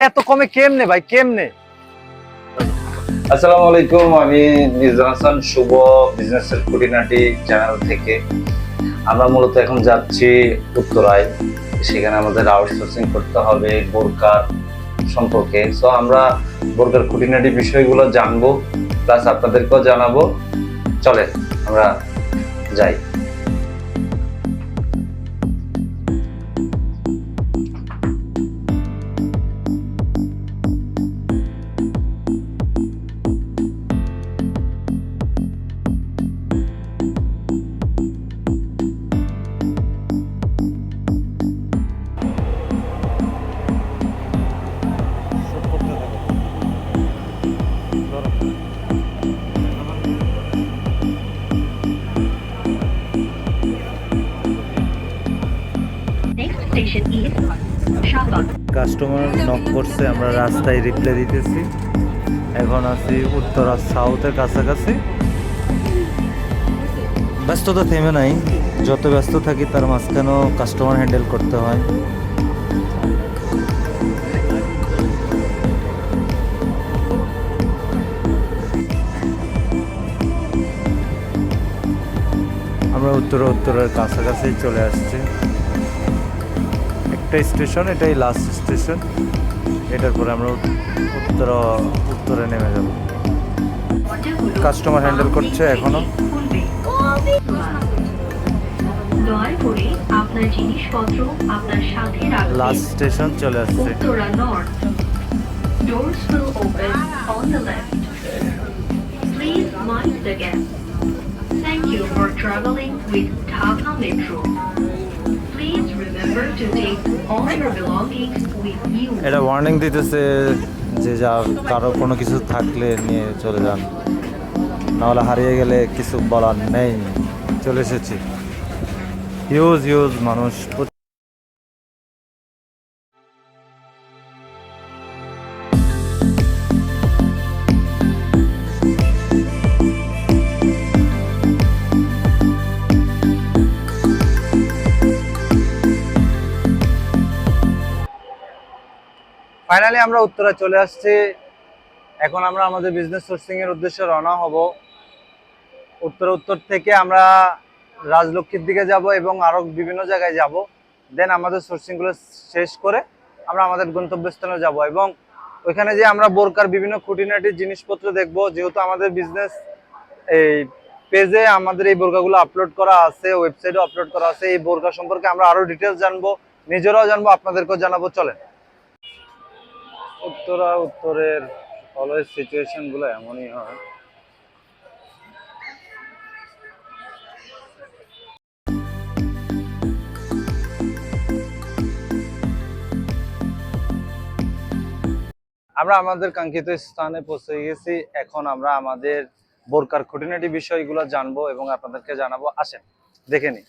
এত কমে কেমনে ভাই, কেমনে? আসসালামু আলাইকুম, আমি নিজাম হাসান শুভ, বিজনেসের খুঁটিনাটি চ্যানেল থেকে। আমরা মূলত এখন যাচ্ছি উত্তরায়। সেখানে আমাদের আউটসোর্সিং করতে হবে বোরকার সম্পর্কে। সো আমরা বোরকার খুঁটিনাটি বিষয়গুলো জানবো, প্লাস আপনাদেরকেও জানাবো। চলেন আমরা যাই। কাস্টমার নক করছে, আমরা রাস্তায় রিপ্লাই দিতেছি। এখন আছি উত্তরা সাউথের কাছাকাছি। ব্যস্ততা থেমে নাই, যত ব্যস্ত থাকি তার মাঝখানেও কাস্টমার হ্যান্ডেল করতে হয়। আমরা উত্তরের কাছাকাছি চলে আসছি। একটা স্টেশন, এটাই লাস্ট স্টেশন। এটার পরে আমরা উত্তরে নেমে যাব। কাস্টমার হ্যান্ডেল করছে এখনো। দয়া করে আপনার জিনিসপত্র আপনার সাথে রাখবেন। লাস্ট স্টেশন চলে আসছে। Uttara north. Doors will open on the left. Please mind the gap. Thank you for traveling with Dhaka Metro. Please remember to take all your belongings with you. এটা ওয়ার্নিং দিতেছে যে যা কারো কোনো কিছু থাকলে নিয়ে চলে যান, নাহলে হারিয়ে গেলে কিছু বলার নেই। চলে এসেছি। হিউজ মানুষ। ফাইনালি আমরা উত্তরা চলে আসছি। এখন আমরা আমাদের বিজনেস সোর্সিং এর উদ্দেশ্যে রওনা হব। উত্তর থেকে আমরা রাজলক্ষ্মীর দিকে যাব এবং আরো বিভিন্ন জায়গায় যাব। দেন আমাদের সোর্সিং গুলো শেষ করে আমরা আমাদের গন্তব্যস্থানে যাব এবং ওইখানে যে আমরা বোরকার বিভিন্ন খুঁটিনাটি জিনিসপত্র দেখব। যেহেতু আমাদের বিজনেস এই পেজে আমাদের এই বোরকাগুলো আপলোড করা আছে, ওয়েবসাইটে আপলোড করা আছে। এই বোরকা সম্পর্কে আমরা আরো ডিটেলস জানবো, নিজেরাও জানবো, আপনাদেরকেও জানাবো। চলেন। উত্তরের অলওয়েজ সিচুয়েশন গুলো এমনই হয়। আমরা আমাদের কাঙ্ক্ষিত স্থানে পৌঁছে গেছি। এখন আমরা আমাদের বোরকার খুঁটিনাটি বিষয়গুলো জানবো এবং আপনাদেরকে জানাবো। আসেন দেখে নিই।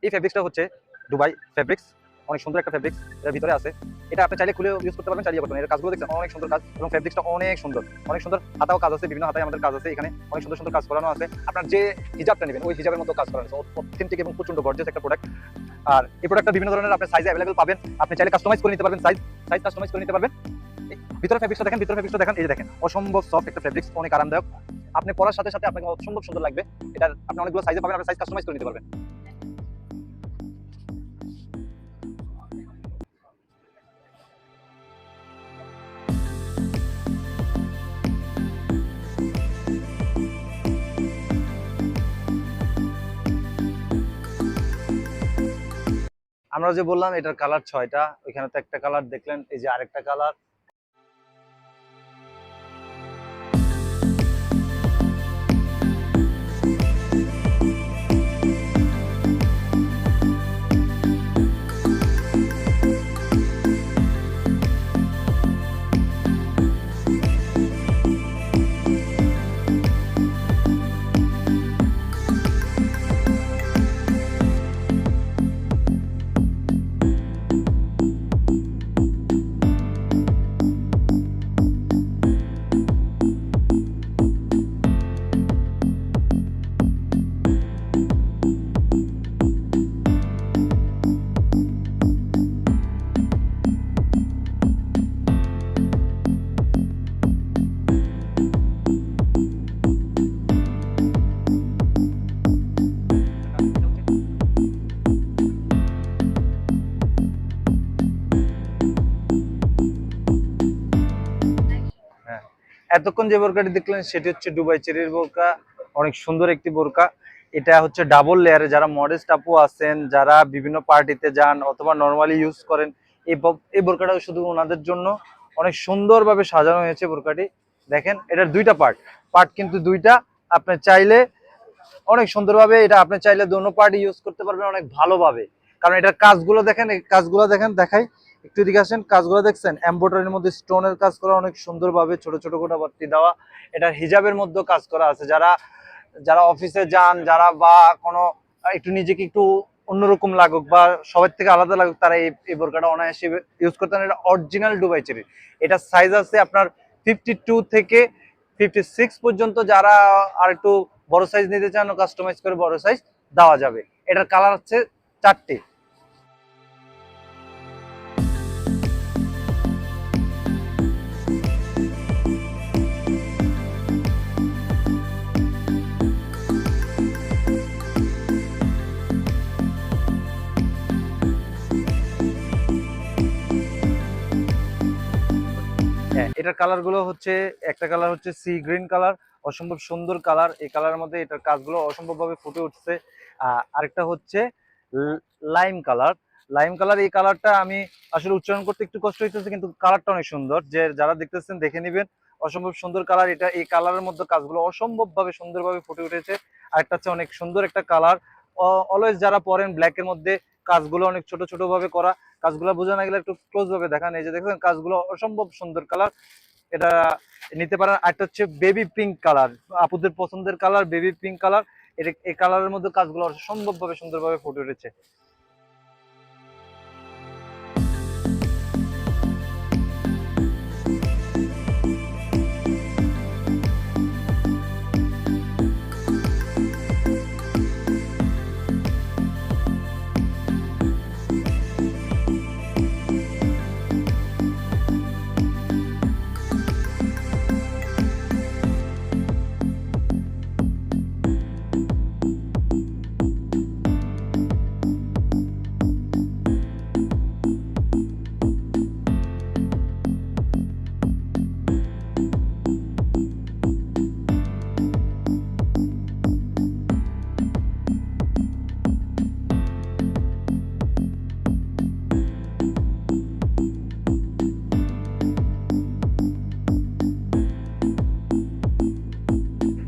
এই ফেব্রিক্সটা হচ্ছে দুবাই ফেব্রিক্স। অনেক সুন্দর একটা ফেব্রিক্স এর ভিতরে আছে। এটা আপনি চাইলে খুলে ইউজ করতে পারবেন, চাইলে করতে পারবেন। এর কাজগুলো দেখছেন, অনেক সুন্দর কাজ এবং ফেব্রিক্সটা অনেক সুন্দর। হাতাও কাজ আছে, বিভিন্ন হাতায় আমাদের কাজ আছে। এখানে অনেক সুন্দর কাজ করানো আছে। আপনার যে হিজাবটা নেবেন ওই হিজাবের মতো কাজ করানো আছে। অথেন্টিক এবং প্রচন্ড গর্জিয়াস একটা প্রোডাক্ট। আর এই প্রোডাক্টটা বিভিন্ন ধরনের আপনার সাইজে অ্যাভেলেবল পাবেন। আপনি চাইলে কাস্টমাইজ করে নিতে পারবেন, সাইজ কাস্টমাইজ করে নিতে পারবেন। ভিতরে ফেব্রিক্সটা দেখেন, এই যে দেখেন, অসম্ভব সফট একটা ফেব্রিক্স, অনেক আরামদায়ক। আপনি পরার সাথে আপনাকে অসম্ভব সুন্দর লাগবে। এটা আপনি অনেকগুলো সাইজে পাবেন, আপনি সাইজ কাস্টমাইজ করে নিতে পারবেন। আমরা যে বললাম এটার কালার 6টা, ওইখানে তো একটা কালার দেখলেন, এই যে আরেকটা কালার। এতক্ষণ যে বোরকাটি দেখলেন সেটি হচ্ছে দুবাই চেরির বোরকা, অনেক সুন্দর একটি বোরকা। এটা হচ্ছে ডাবল লেয়ারে, যারা মডেস্ট আপু আছেন, যারা বিভিন্ন পার্টিতে যান অথবা নর্মালি ইউজ করেন, এই বোরকাটা শুধু ওনাদের জন্য। অনেক সুন্দরভাবে সাজানো হয়েছে বোরকাটি। দেখেন এটার দুইটা পার্ট কিন্তু দুইটা। আপনি চাইলে অনেক সুন্দরভাবে এটা আপনি চাইলে দোনো পার্টি ইউজ করতে পারবেন অনেক ভালোভাবে। কারণ এটার কাজগুলো দেখেন, এই কাজগুলো দেখেন, দেখাই একটু দিকে আসেন। কাজগুলো দেখছেন, এমব্রয়ডারির মধ্যে স্টোনের কাজ করা অনেক সুন্দরভাবে, ছোট ছোট গোটা বাতি দেওয়া। এটার হিজাবের মধ্যে কাজ করা আছে। যারা যারা অফিসে যান, যারা বা কোনো একটু নিজেকে একটু অন্যরকম লাগুক বা সবার থেকে আলাদা লাগুক, তারা এই বোরকাটা অনায়াসে ইউজ করতে পারেন। এটা অরিজিনাল দুবাই চেরি। এটা সাইজ আছে আপনার 52 থেকে 56 পর্যন্ত। যারা আর একটু বড় সাইজ নিতে চান, কাস্টমাইজ করে বড় সাইজ দেওয়া যাবে। এটার কালার হচ্ছে 4টি। হ্যাঁ, এটার কালার গুলো হচ্ছে, একটা কালার হচ্ছে সি গ্রিন কালার, অসম্ভব সুন্দর কালার। এই কালারের মধ্যে এটার কাজগুলো অসম্ভব ভাবে ফুটে উঠছে। আরেকটা হচ্ছে লাইম কালার। লাইম কালার, এই কালারটা আমি আসলে উচ্চারণ করতে একটু কষ্ট হইতেছে, কিন্তু কালারটা অনেক সুন্দর। যে যারা দেখতেছেন দেখে নিবেন, অসম্ভব সুন্দর কালার এটা। এই কালারের মধ্যে কাজগুলো অসম্ভব ভাবে সুন্দরভাবে ফুটে উঠেছে। আরেকটা হচ্ছে অনেক সুন্দর একটা কালার। অলওয়েজ যারা পরেন ব্ল্যাকের মধ্যে, কাজগুলো অনেক ছোট ছোট ভাবে করা। কাজগুলো বোঝা না গেলে একটু ক্লোজ ভাবে দেখান। এই যে দেখছেন, কাজগুলো অসম্ভব সুন্দর কালার। এটা নিতে পারেন। আরেকটা হচ্ছে বেবি পিঙ্ক কালার, আপুদের পছন্দের কালার বেবি পিঙ্ক কালার। এটা এই কালারের মধ্যে কাজগুলো অসম্ভব ভাবে সুন্দরভাবে ফুটে উঠেছে।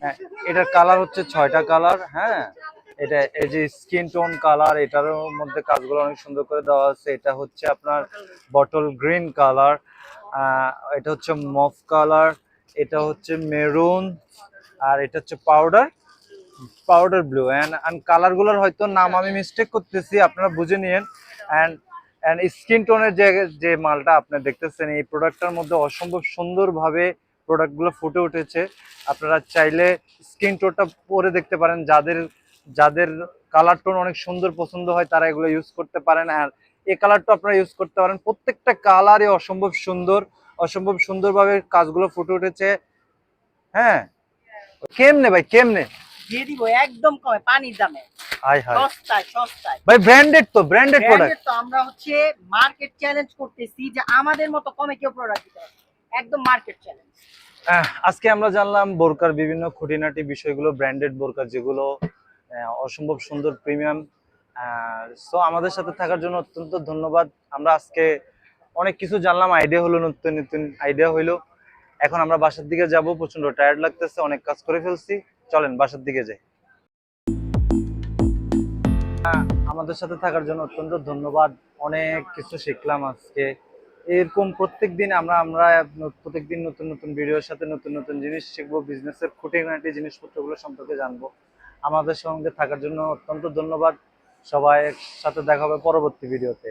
হ্যাঁ, এটার কালার হচ্ছে 6টা কালার। হ্যাঁ, এটা এই যে স্কিন টোন কালার, এটার মধ্যে কাজগুলো অনেক সুন্দর করে দেওয়া আছে। এটা হচ্ছে আপনার বটল গ্রিন কালার, এটা হচ্ছে মফ কালার, এটা হচ্ছে মেরুন, আর এটা হচ্ছে পাউডার ব্লু। এন্ড কালারগুলোর হয়তো নাম আমি মিস্টেক করতেছি, আপনারা বুঝে নিয়েন। এন্ড এন্ড স্কিন টোনের যে মালটা আপনি দেখতেছেন, এই প্রোডাক্টটার মধ্যে অসম্ভব সুন্দরভাবে প্রোডাক্টগুলো ফুটে উঠেছে। আপনারা চাইলে স্কিন টোনটা পরে দেখতে পারেন। যাদের যাদের কালার টোন অনেক সুন্দর পছন্দ হয়, তারা এগুলো ইউজ করতে পারেন। আর এই কালারটা আপনারা ইউজ করতে পারেন। প্রত্যেকটা কালারই অসম্ভব সুন্দর, অসম্ভব সুন্দরভাবে কাজগুলো ফুটে উঠেছে। হ্যাঁ, কেমনে ভাই, কেমনে দিয়ে দিব একদম কমে, পানির দামে, হাই হাই সস্তায় সস্তায়। ভাই, ব্র্যান্ডেড তো, ব্র্যান্ডেড প্রোডাক্ট। ব্র্যান্ডের তো আমরা হচ্ছে মার্কেট চ্যালেঞ্জ করতেছি যে আমাদের মতো কমে কেউ প্রোডাক্ট দিতে পারে, একদম মার্কেট চ্যালেঞ্জ। আজকে আমরা জানলাম বোরকার বিভিন্ন খুঁটিনাটি বিষয়গুলো, ব্র্যান্ডেড বোরকা যেগুলো অসম্ভব সুন্দর, প্রিমিয়াম। সো আমাদের সাথে থাকার জন্য অত্যন্ত ধন্যবাদ। আমরা আজকে অনেক কিছু জানলাম, আইডিয়া হলো, নতুন নতুন আইডিয়া হইলো। এখন আমরা বাসার দিকে যাব, প্রচন্ড টায়ার্ড লাগতেছে, অনেক কাজ করে ফেলছি। চলেন বাসার দিকে যাই। আমাদের সাথে থাকার জন্য অত্যন্ত ধন্যবাদ। অনেক কিছু শিখলাম আজকে। এরকম প্রত্যেকদিন আমরা প্রত্যেকদিন নতুন নতুন ভিডিওর সাথে নতুন নতুন জিনিস শিখবো, বিজনেসের খুঁটিনাটি জিনিসপত্রগুলো সম্পর্কে জানবো। আমাদের সঙ্গে থাকার জন্য অত্যন্ত ধন্যবাদ। সবাই সাথে দেখা হবে পরবর্তী ভিডিওতে।